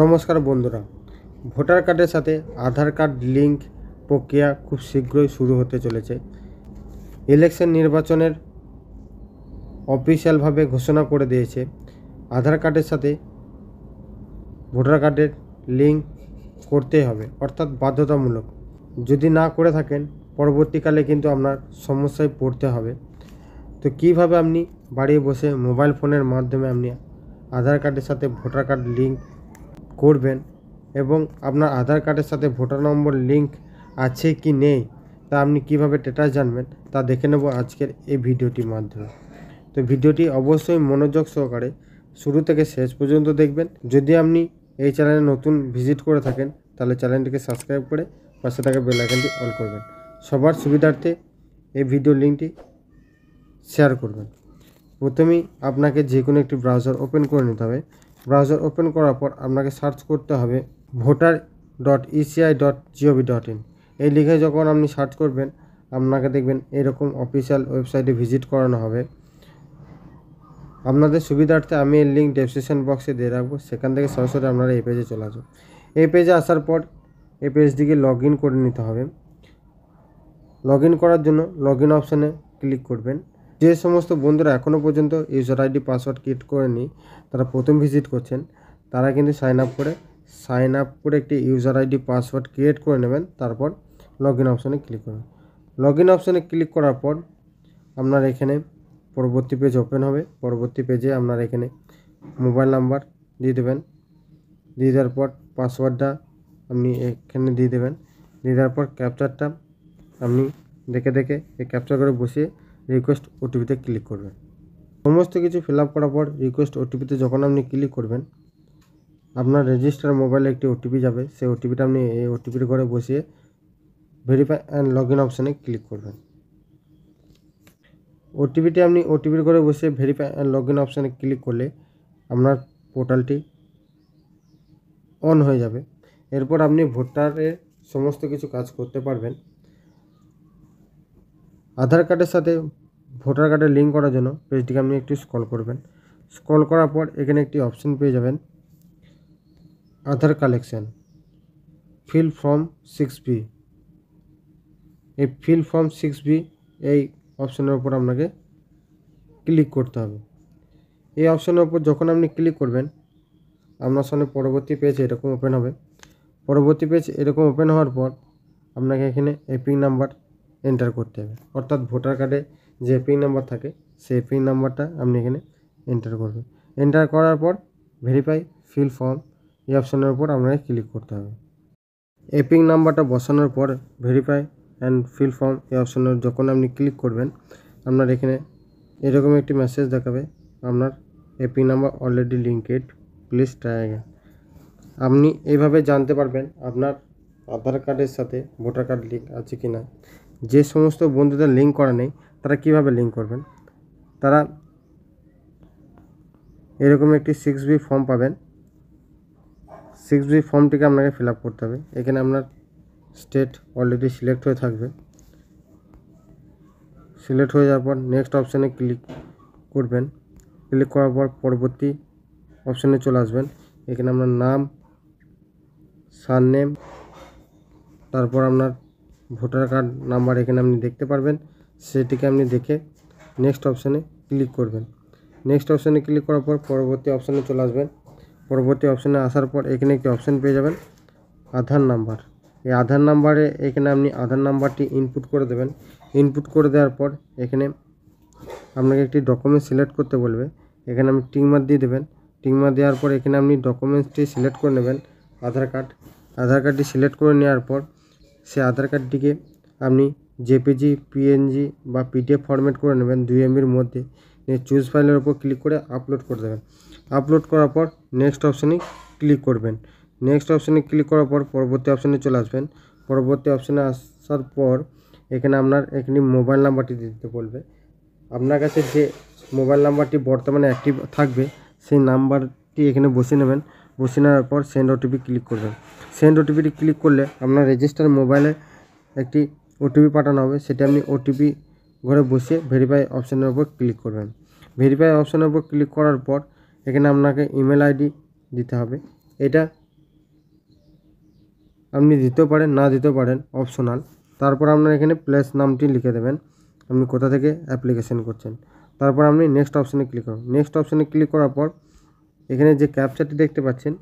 নমস্কার বন্ধুরা, ভোটার কার্ডের সাথে আধার কার্ড লিঙ্ক প্রক্রিয়া খুব শীঘ্রই শুরু হতে চলেছে। ইলেকশন নির্বাচনের অফিসিয়ালভাবে ঘোষণা করে দিয়েছে আধার কার্ডের সাথে ভোটার কার্ডের লিঙ্ক করতেই হবে, অর্থাৎ বাধ্যতামূলক। যদি না করে থাকেন পরবর্তীকালে কিন্তু আপনার সমস্যায় পড়তে হবে। তো কীভাবে আপনি বাড়ি বসে মোবাইল ফোনের মাধ্যমে আপনি আধার কার্ডের সাথে ভোটার কার্ড লিঙ্ক করবেন এবং আপনার আধার কার্ডের সাথে ভোটার নম্বর লিঙ্ক আছে কি নেই তা আপনি কীভাবে স্ট্যাটাস জানবেন তা দেখে নেব আজকের এই ভিডিওটির মাধ্যমে। তো ভিডিওটি অবশ্যই মনোযোগ সহকারে শুরু থেকে শেষ পর্যন্ত দেখবেন। যদি আপনি এই চ্যানেলে নতুন ভিজিট করে থাকেন তাহলে চ্যানেলটিকে সাবস্ক্রাইব করে পাশে থাকা বেল আইকনটি অন করবেন। সবার সুবিধার্থে এই ভিডিও লিঙ্কটি শেয়ার করবেন। প্রথমেই আপনাকে যে কোনো একটি ব্রাউজার ওপেন করে নিতে হবে। ব্রাউজার ওপেন করার পর আপনাকে সার্চ করতে হবে voter.eci.gov.in। এই লিখে যখন আপনি সার্চ করবেন আপনাকে দেখবেন এরকম অফিসিয়াল ওয়েবসাইটে ভিজিট করানো হবে। আপনাদের সুবিধার্থে আমি এর লিঙ্ক ডেসক্রিপশন বক্সে দিয়ে রাখবো, সেখান থেকে সরাসরি আপনারা এই পেজে চলে আসবেন। এই পেজে আসার পর এই পেজটিকে লগ ইন করে নিতে হবে। লগ ইন করার জন্য লগ ইন অপশানে ক্লিক করবেন। যে সমস্ত বন্ধুরা এখনও পর্যন্ত ইউজার আইডি পাসওয়ার্ড ক্রিয়েট করেনি, তারা প্রথম ভিজিট করছেন, তারা কিন্তু সাইন আপ করে একটি ইউজার আইডি পাসওয়ার্ড ক্রিয়েট করে নেবেন। তারপর লগ ইন অপশানে ক্লিক করবেন। লগ ইন অপশানে ক্লিক করার পর আপনার এখানে পরবর্তী পেজ ওপেন হবে। পরবর্তী পেজে আপনার এখানে মোবাইল নাম্বার দিয়ে দেবেন। দিয়ে দেওয়ার পর পাসওয়ার্ডটা আপনি এখানে দিয়ে দেবেন। দিয়ে দেওয়ার পর ক্যাপচারটা আপনি দেখে এই ক্যাপচার করে বসিয়ে রিকোয়েস্ট ওটিপিতে ক্লিক করবেন। সমস্ত কিছু ফিল আপ করার পর রিকোয়েস্ট ওটিপিতে যখন আপনি ক্লিক করবেন আপনার রেজিস্টার মোবাইলে একটি ওটিপি যাবে। সেই ওটিপিটা আপনি এই ওটিপির ঘরে বসিয়ে ভেরিফাই অ্যান্ড লগ ইন অপশানে ক্লিক করবেন। ওটিপিটি আপনি ওটিপির ঘরে বসে ভেরিফাই অ্যান্ড লগ ইন অপশানে ক্লিক করলে আপনার পোর্টালটি অন হয়ে যাবে। এরপর আপনি ভোটারের সমস্ত কিছু কাজ করতে পারবেন। আধার কার্ডের সাথে ভোটার কার্ডের লিঙ্ক করার জন্য পেজটিকে আপনি একটু স্ক্রল করবেন। স্ক্রল করার পর এখানে একটি অপশন পেয়ে যাবেন, আধার কালেকশন ফিল ফর্ম 6B। এই ফিল ফর্ম 6B এই অপশনের উপর আপনাকে ক্লিক করতে হবে। এই অপশনের উপর যখন আপনি ক্লিক করবেন আপনার সামনে পরবর্তী পেজ এরকম ওপেন হবে। পরবর্তী পেজ এরকম ওপেন হওয়ার পর আপনাকে এখানে এপিং নাম্বার এন্টার করতে হবে, অর্থাৎ ভোটার কার্ডে যে এপিং নাম্বার থাকে সেই এপিং নাম্বারটা আপনি এখানে এন্টার করবেন। এন্টার করার পর ভেরিফাই ফিল ফর্ম এই অপশনের উপর আপনাকে ক্লিক করতে হবে। এপিং নাম্বারটা বসানোর পর ভেরিফাই অ্যান্ড ফিল ফর্ম এই অপশনের যখন আপনি ক্লিক করবেন আপনার এখানে এরকম একটি মেসেজ দেখাবে, আপনার এপিং number already linked, please try again. আপনি এইভাবে জানতে পারবেন আপনার আধার কার্ডের সাথে ভোটার কার্ড লিঙ্ক আছে কি না। যে সমস্ত বন্ধুদের লিঙ্ক করা নেই তারা কিভাবে লিঙ্ক করবেন, তারা এরকম একটি 6B ফর্ম পাবেন। 6B ফর্মটিকে আপনাকে ফিল আপ করতে হবে। এখানে আপনার স্টেট অলরেডি সিলেক্ট হয়ে থাকবে। সিলেক্ট হয়ে যাওয়ার পর নেক্সট অপশানে ক্লিক করবেন। ক্লিক করার পর পরবর্তী অপশানে চলে আসবেন। এখানে আপনার নাম, সারনেম, তারপর আপনার ভোটার কার্ড নাম্বার এখানে আপনি দেখতে পারবেন। সেটিকে আপনি দেখে নেক্সট অপশানে ক্লিক করবেন। নেক্সট অপশানে ক্লিক করার পর পরবর্তী অপশানে চলে আসবেন। পরবর্তী অপশানে আসার পর এখানে একটি অপশান পেয়ে যাবেন, আধার নাম্বার। এই আধার নাম্বারে এখানে আপনি আধার নাম্বারটি ইনপুট করে দেবেন। ইনপুট করে দেওয়ার পর এখানে আপনাকে একটি ডকুমেন্ট সিলেক্ট করতে বলবে। এখানে আপনি টিক মার্ক দিয়ে দেবেন। টিক মার্ক দেওয়ার পর এখানে আপনি ডকুমেন্টসটি সিলেক্ট করে নেবেন, আধার কার্ডটি সিলেক্ট করে নেওয়ার পর সেই আধার কার্ডটিকে আপনি জেপিজি, পিএনজি বা পিডিএফ ফরম্যাট করে নেবেন 2 MBর মধ্যে। চুজ ফাইলের উপর ক্লিক করে আপলোড করে দেবেন। আপলোড করার পর নেক্সট অপশানে ক্লিক করবেন। নেক্সট অপশানে ক্লিক করার পর পরবর্তী অপশানে চলে আসবেন। পরবর্তী অপশানে আসার পর এখানে আপনার এখানে মোবাইল নাম্বারটি দিতে বলবে। আপনার কাছে যে মোবাইল নাম্বারটি বর্তমানে অ্যাক্টিভ থাকবে সেই নাম্বারটি এখানে বসিয়ে নেবেন। বসিয়ে নেওয়ার পর সেন্ড ওটিপি ক্লিক করবেন। সেন্ড ওটিপিটি ক্লিক করলে আপনার রেজিস্টার মোবাইলে একটি ওটিপি পাঠানো হবে। সেটা আপনি ওটিপি ঘরে বসিয়ে ভেরিফাই অপশানের উপর ক্লিক করবেন। ভেরিফাই অপশানের উপর ক্লিক করার পর এখানে আপনাকে ইমেল আইডি দিতে হবে। এটা আপনি দিতেও পারেন, না দিতেও পারেন, অপশনাল। তারপর আপনার এখানে প্লেস নামটি লিখে দেবেন, আপনি কোথা থেকে অ্যাপ্লিকেশন করছেন। তারপর আপনি নেক্সট অপশানে ক্লিক করুন। নেক্সট অপশানে ক্লিক করার পর এখানে যে ক্যাপচাটি দেখতে পাচ্ছেন,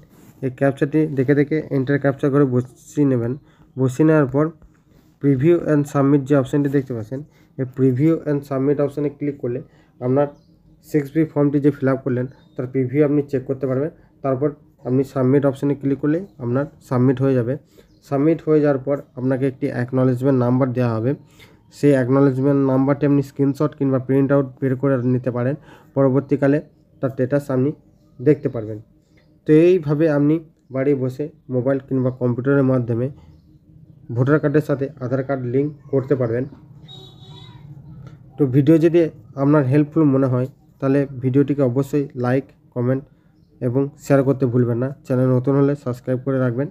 এই ক্যাপচাটি দেখে এন্টার ক্যাপচা করে বসিয়ে নেবেন। বসিয়ে নেওয়ার পর প্রিভিউ অ্যান্ড সাবমিট যে অপশানটি দেখতে পাচ্ছেন, এই প্রিভিউ অ্যান্ড সাবমিট অপশানে ক্লিক করলে আপনার 6B ফর্মটি যে ফিল আপ করলেন তার প্রিভিউ আপনি চেক করতে পারবেন। তারপর আপনি সাবমিট অপশানে ক্লিক করলে আপনার সাবমিট হয়ে যাবে। সাবমিট হয়ে যাওয়ার পর আপনাকে একটি অ্যাকনলেজমেন্ট নাম্বার দেওয়া হবে। সেই অ্যাকনলেজমেন্ট নাম্বারটি আপনি স্ক্রিনশট কিংবা প্রিন্ট আউট বের করে নিতে পারেন। পরবর্তীকালে তার স্ট্যাটাস আপনি দেখতে পারবেন। তো এইভাবে আপনি বাড়ি বসে মোবাইল কিংবা কম্পিউটারের মাধ্যমে ভোটার কার্ডের সাথে আধার কার্ড লিঙ্ক করতে পারবেন। তো ভিডিও যদি আপনার হেল্পফুল মনে হয় তাহলে ভিডিওটিকে অবশ্যই লাইক, কমেন্ট এবং শেয়ার করতে ভুলবেন না। চ্যানেল নতুন হলে সাবস্ক্রাইব করে রাখবেন।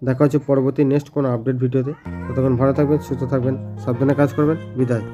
দেখা হচ্ছে পরবর্তী নেক্সট কোনো আপডেট ভিডিওতে। ততক্ষণ ভালো থাকবেন, সুস্থ থাকবেন, সাবধানে কাজ করবেন। বিদায়।